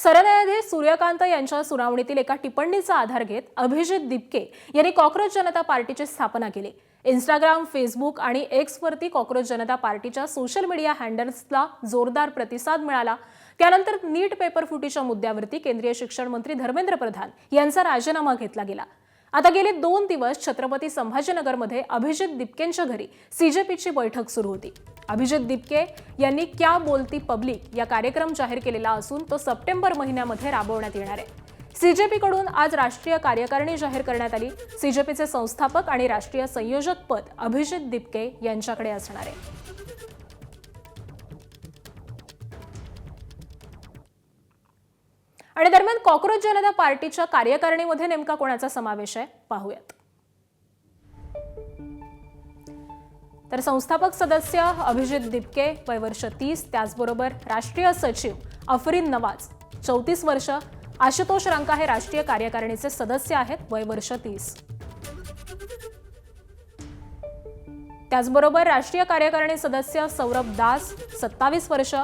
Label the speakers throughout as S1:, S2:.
S1: सरन्यायाधीश सूर्यकांत यांच्या सुनावणीतील एका टिप्पणीचा आधार घेत अभिजित दिपके यांनी कॉक्रोच जनता पार्टीची स्थापना केली। इंस्टाग्राम, फेसबुक आणि एक्सवरती कॉक्रोच जनता पार्टीच्या सोशल मीडिया हँडल्सला जोरदार प्रतिसाद मिळाला। त्यानंतर नीट पेपर फुटीच्या मुद्द्यावरती केंद्रीय शिक्षण मंत्री धर्मेंद्र प्रधान यांचा राजीनामा घेतला गेला। आता गेले 2 दिवस छत्रपती संभाजीनगरमध्ये अभिजित दिपकेंच्या घरी सीजेपीची बैठक सुरू होती। अभिजित दिपके यांनी क्या बोलती पब्लिक या कार्यक्रम जाहीर केलेला असून तो सप्टेंबर महिन्यामध्ये राबवण्यात येणार आहे। सीजेपी कडून आज राष्ट्रीय कार्यकारिणी जाहीर करण्यात आली। सीजेपीचे संस्थापक आणि राष्ट्रीय संयोजक पद अभिजित दिपके यांच्याकडे असणार आहे। आणि दरम्यान कॉक्रोच जनता पार्टीच्या कार्यकारिणीमध्ये नेमका कोणाचा समावेश आहे पाहूयात। तर संस्थापक सदस्य अभिजित दिपके, वय वर्ष 30, त्याचबरोबर राष्ट्रीय सचिव अफरीन नवाज 34 वर्ष, आशुतोष रंका हे राष्ट्रीय कार्यकारिणीचे सदस्य आहेत, वय वर्ष 30। त्याचबरोबर राष्ट्रीय कार्यकारिणी सदस्य सौरभ दास 27 वर्ष,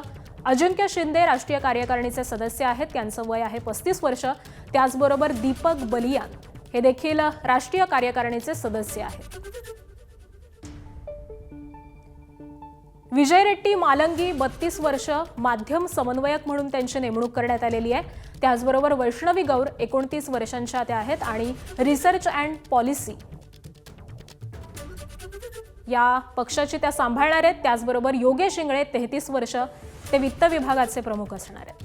S1: अजिंक्य शिंदे राष्ट्रीय कार्यकारिणीचे सदस्य आहेत, त्यांचं वय आहे 35 वर्ष। त्याचबरोबर दीपक बलियान हे देखील राष्ट्रीय कार्यकारिणीचे सदस्य आहेत। विजय रेड्डी मालंगी 32 वर्ष, माध्यम समन्वयक म्हणून त्यांची नेमणूक करण्यात आलेली आहे। त्याचबरोबर वैष्णवी गौर 29 वर्षांच्या त्या आहेत आणि रिसर्च अँड पॉलिसी या पक्षाची त्या सांभाळणार आहेत। त्याचबरोबर योगेश इंगळे 33 वर्ष, ते वित्त विभागाचे प्रमुख असणार आहेत।